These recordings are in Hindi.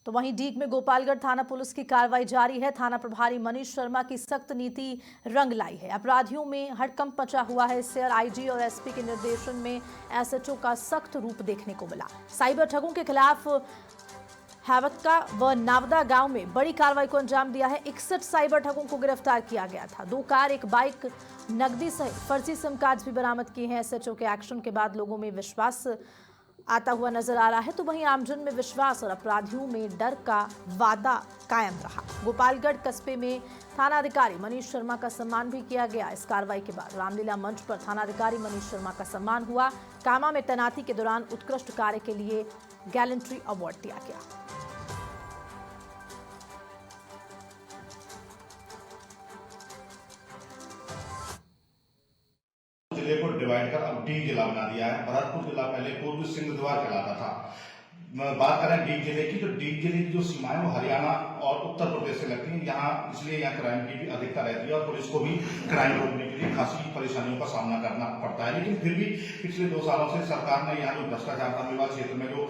तो वहीं डीग में गोपालगढ़ थाना पुलिस की कार्रवाई जारी है। थाना प्रभारी मनीष शर्मा की सख्त नीति रंग लाई है। अपराधियों में हड़कंप मचा हुआ है। इससे आईजी और एसपी के निर्देशन में एसएचओ का सख्त रूप देखने को मिला। साइबर ठगों के खिलाफ हैवतका व नावदा गांव में बड़ी कार्रवाई को अंजाम दिया है। 61 साइबर ठगों को गिरफ्तार किया गया था। 2 कार, 1 बाइक, नकदी सहित फर्जी सिम कार्ड भी बरामद किए हैं। एसएचओ के एक्शन के बाद लोगों में विश्वास आता हुआ नजर आ रहा है, तो वहीं आमजन में विश्वास और अपराधियों में डर का वादा कायम रहा। गोपालगढ़ कस्बे में थानाधिकारी मनीष शर्मा का सम्मान भी किया गया। इस कार्रवाई के बाद रामलीला मंच पर थानाधिकारी मनीष शर्मा का सम्मान हुआ। कामा में तैनाती के दौरान उत्कृष्ट कार्य के लिए गैलेंट्री अवार्ड दिया गया। जिले को डिवाइड कर अब डीग जिला बना दिया है। भरतपुर जिला पहले पूर्वी सिंह द्वार कहलाता था। बात करें डीग जिले की, तो डीग जिले की जो सीमाएं वो हरियाणा और उत्तर प्रदेश से लगती हैं। यहाँ इसलिए यहाँ क्राइम की भी अधिकता रहती है और पुलिस को भी क्राइम रोकने के लिए खासी परेशानियों का सामना करना पड़ता है। लेकिन फिर भी पिछले 2 सालों से सरकार ने यहाँ जो भ्रष्टाचार था, मेवात क्षेत्र में जो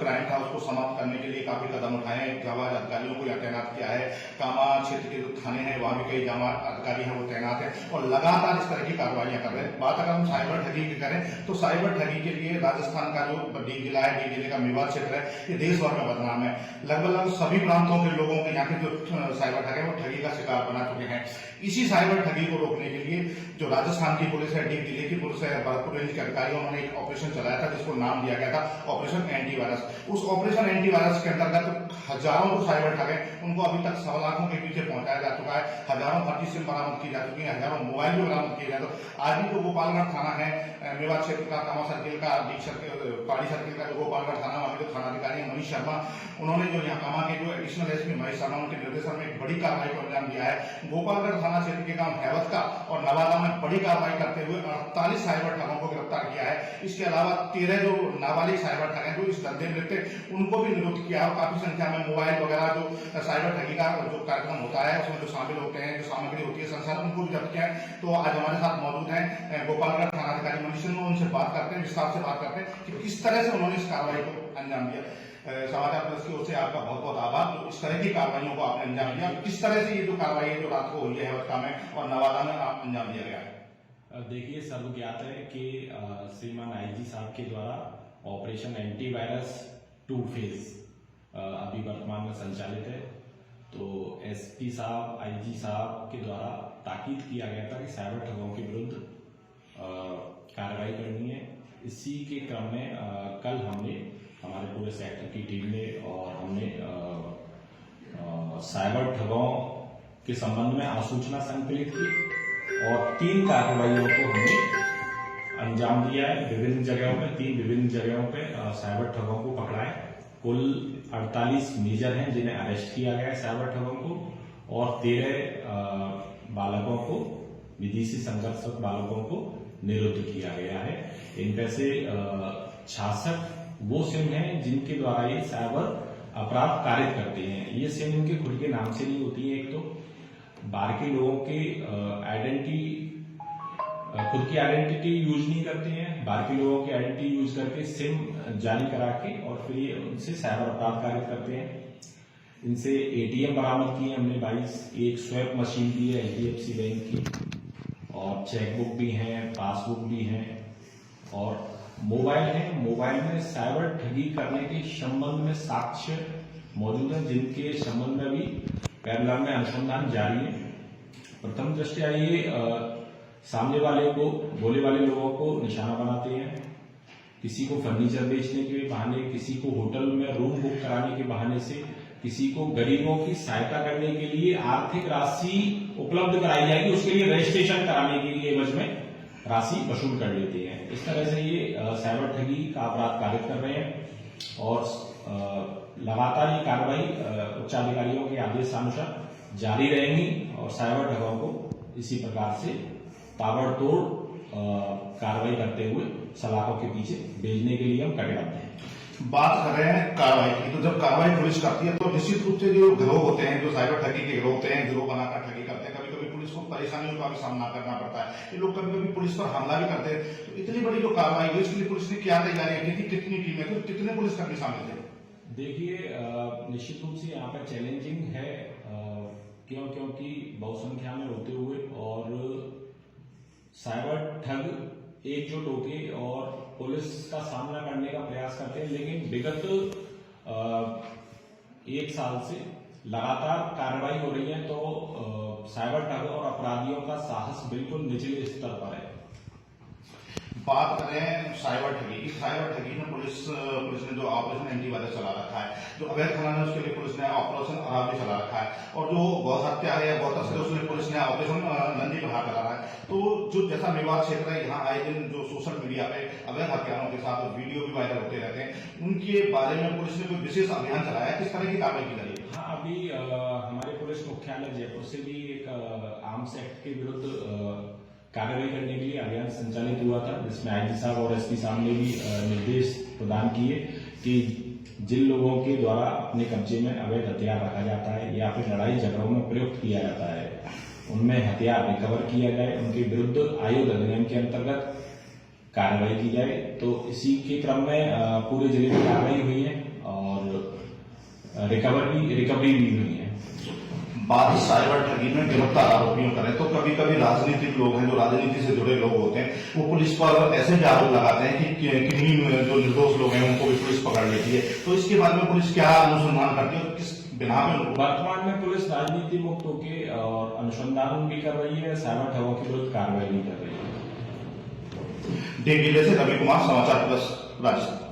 क्राइम था उसको समाप्त करने के लिए काफी कदम उठाए। जाबाज अधिकारियों को यहाँ तैनात किया है। कामा क्षेत्र के जो थाने हैं वहां भी कई जाबाज अधिकारी हैं वो तैनात है और लगातार इस तरह की कार्रवाइयां कर रहे हैं। बात अगर हम साइबर ठगी की करें तो साइबर ठगी के लिए राजस्थान का जो डीग जिला है, डीग जिले का मेवात क्षेत्र है, ये देश भर में बदनाम है। लगभग सभी प्रांतों के लोगों के यहाँ के जो साइबर ठग है वो ठगी का शिकार बना चुके हैं। इसी साइबर ठगी को रोकने के लिए जो राजस्थान की पुलिस है, डीग जिले की पुलिस है, भरतपुर रेंज के अधिकारियों ने एक ऑपरेशन चलाया था जिसको नाम दिया गया था ऑपरेशन एंटीवायरस। उस ऑपरेशन एंटीवायरस के अंतर्गत हजारों जो साइबर ठग है उनको अभी तक 1.25 लाख के पीछे पहुंचाया जा चुका है। हजारों फर्जी सिम बरामद की जा चुकी है, हजारों मोबाइल भी बरामद किए जाते हैं। आज भी जो गोपालगढ़ थाना है, मेवात क्षेत्र का कामा सर्किल का, पहाड़ी सर्किल का जो गोपालगढ़ थाना, वहां जो थानाधिकारी मनीष शर्मा, उन्होंने जो यहाँ कामा के जो एडिशनल एसपी महेश शर्मा उनके निर्देशन में एक बड़ी कार्रवाई को अंजाम दिया है। गोपालगढ़ थाना क्षेत्र के गांव हैवतका और नवादा में बड़ी कार्रवाई करते हुए 48 साइबर ठगों को गिरफ्तार किया है। इसके अलावा 13 जो नाबालिग साइबर ठग हैं जो इस धंधे में थे उनको भी निरुद्ध किया है। काफी संख्या में मोबाइल वगैरह जो साइबर ठगी का जो कार्यक्रम होता है उसमें जो शामिल होते हैं, जो सामग्री होती है संसाधन, उनको भी जब्त किया है। तो आज हमारे साथ मौजूद है गोपालगढ़ थानाधिकारी मनीष शर्मा। उनसे बात करते हैं, विस्तार से बात करते हैं कि किस तरह से उन्होंने इस कार्रवाई को अंजाम दिया। समाचार प्रेस की ओर से आपका बहुत बहुत आभार। तो इस तरह की कार्रवाइयों को आपने अंजाम दिया, किस तरह से ये जो कार्रवाई है जो रात को हुई है हैवतका में और नवादा में आप अंजाम दिया गया है? देखिए, सर्व ज्ञात है कि श्रीमान आईजी साहब के द्वारा ऑपरेशन एंटीवायरस 2 फेज अभी वर्तमान में संचालित है। तो एसपी साहब, आईजी साहब के द्वारा ताकीद किया गया था कि साइबर ठगों के विरुद्ध कार्रवाई करनी है। इसी के क्रम में कल हमने हमारे पूरे सेक्टर की टीम ने और हमने साइबर ठगों के संबंध में आसूचना संकलित की और 3 कार्रवाइयों को हमने अंजाम दिया है। विभिन्न जगहों पे 3 विभिन्न जगहों पे साइबर ठगों को पकड़ा है। कुल 48 मेजर हैं जिन्हें अरेस्ट किया गया है साइबर ठगों को, और 13 बालकों को, विदेशी संघर्षरत बालकों को निरुद्ध किया गया है। इनमें से 66 वो सिम हैं जिनके द्वारा ये साइबर अपराध कारित करते हैं। ये सिम इनके खुद के नाम से नहीं होती है। एक तो बाहर के लोगों के खुद की आइडेंटिटी यूज नहीं करते हैं, बाहर के लोगों की आइडेंटिटी यूज करके सिम जारी करा के और फिर ये उनसे साइबर अपराध कारित करते हैं। इनसे एटीएम बरामद किए हमने 22, एक स्वैप मशीन भी है HDFC बैंक की, और चेकबुक भी है, पासबुक भी है, और मोबाइल है। मोबाइल में साइबर ठगी करने के संबंध में साक्ष्य मौजूद है जिनके संबंध में भी पैरेलल में अनुसंधान जारी है। प्रथम दृष्टया ये सामने वाले को, भोले वाले लोगों को निशाना बनाते हैं। किसी को फर्नीचर बेचने के बहाने, किसी को होटल में रूम बुक कराने के बहाने से, किसी को गरीबों की सहायता करने के लिए आर्थिक राशि उपलब्ध कराई जाएगी, उसके लिए रजिस्ट्रेशन कराने के लिए एवज में राशि वसूल कर लेते हैं। इस तरह से ये साइबर ठगी का अपराध कारित कर रहे हैं और लगातार ये कार्रवाई उच्चाधिकारियों के आदेशानुसार जारी रहेंगी और साइबर ठगों को इसी प्रकार से ताबड़तोड़ कार्रवाई करते हुए सलाखों के पीछे भेजने के लिए हम कटिबद्ध हैं। बात कर रहे हैं कार्रवाई की, तो जब कार्रवाई पुलिस करती है तो निश्चित रूप से जो गिरोह होते हैं, जो साइबर ठगी के गिरोह होते हैं, गिरोह बनाकर ठगी करते हैं, कभी कभी पुलिस को परेशानियों का भी सामना करना पड़ता है। ये लोग कभी कभी पुलिस पर हमला भी करते हैं। तो इतनी बड़ी जो कार्रवाई है इसके लिए पुलिस ने क्या तैयारियां की थी, कितनी टीमें थी, कितने पुलिसकर्मी शामिल थे? देखिए निश्चित रूप से यहाँ पर चैलेंजिंग है क्योंकि बहुसंख्या में होते हुए और साइबर ठग एकजुट होके और पुलिस का सामना करने का प्रयास करते हैं, लेकिन विगत 1 साल से लगातार कार्रवाई हो रही है, तो साइबर ठग और अपराधियों का साहस बिल्कुल निचले स्तर पर है। बात करें साइबर ठगी की, साइबर ठगी में पुलिस ने जो ऑपरेशन एंटीवायरस चला रखा है, जो अवैध खनन है उसके लिए पुलिस ने ऑपरेशन अरावली चला रखा है, और जो गौ हत्या है या गौ तस्करी उसके लिए पुलिस ने ऑपरेशन नंदी प्रहार चला रहा है। तो जो जैसा मेवात क्षेत्र है, यहाँ आए दिन जो सोशल मीडिया पे अवैध हत्यारों के साथ वीडियो भी वायरल होते रहते हैं, उनके बारे में पुलिस ने कोई विशेष अभियान चलाया, किस तरह की कार्रवाई की जा रही है? हाँ, अभी हमारे पुलिस मुख्यालय जयपुर से भी एक आर्म्स एक्ट के विरुद्ध कार्रवाई करने के लिए अभियान संचालित हुआ था, जिसमें आईजी साहब और एसपी साहब ने भी निर्देश प्रदान किए कि जिन लोगों के द्वारा अपने कब्जे में अवैध हथियार रखा जाता है या फिर लड़ाई झगड़ों में प्रयुक्त किया जाता है, उनमें हथियार रिकवर किया जाए, उनके विरुद्ध आयुध अधिनियम के अंतर्गत कार्रवाई की जाए। तो इसी के क्रम में पूरे जिले में कार्रवाई हुई है और रिकवरी भी हुई है। बात साइबर ठगी में गिरफ्तार आरोपियों करें तो कभी कभी राजनीतिक लोग हैं, जो राजनीति से जुड़े लोग होते हैं, वो पुलिस पर ऐसे भी आरोप लगाते हैं कि किन्हीं जो निर्दोष लोग हैं उनको भी पुलिस पकड़ लेती है। तो इसके बारे में पुलिस क्या अनुसंधान करती है और किस बिना पे? वर्तमान में पुलिस राजनीति मुक्त होकर और अनुसंधान भी कर रही है, साइबर ठगों के विरुद्ध कार्रवाई भी कर रही है। डी जिले से रवि कुमार, समाचार प्लस, राजस्थान।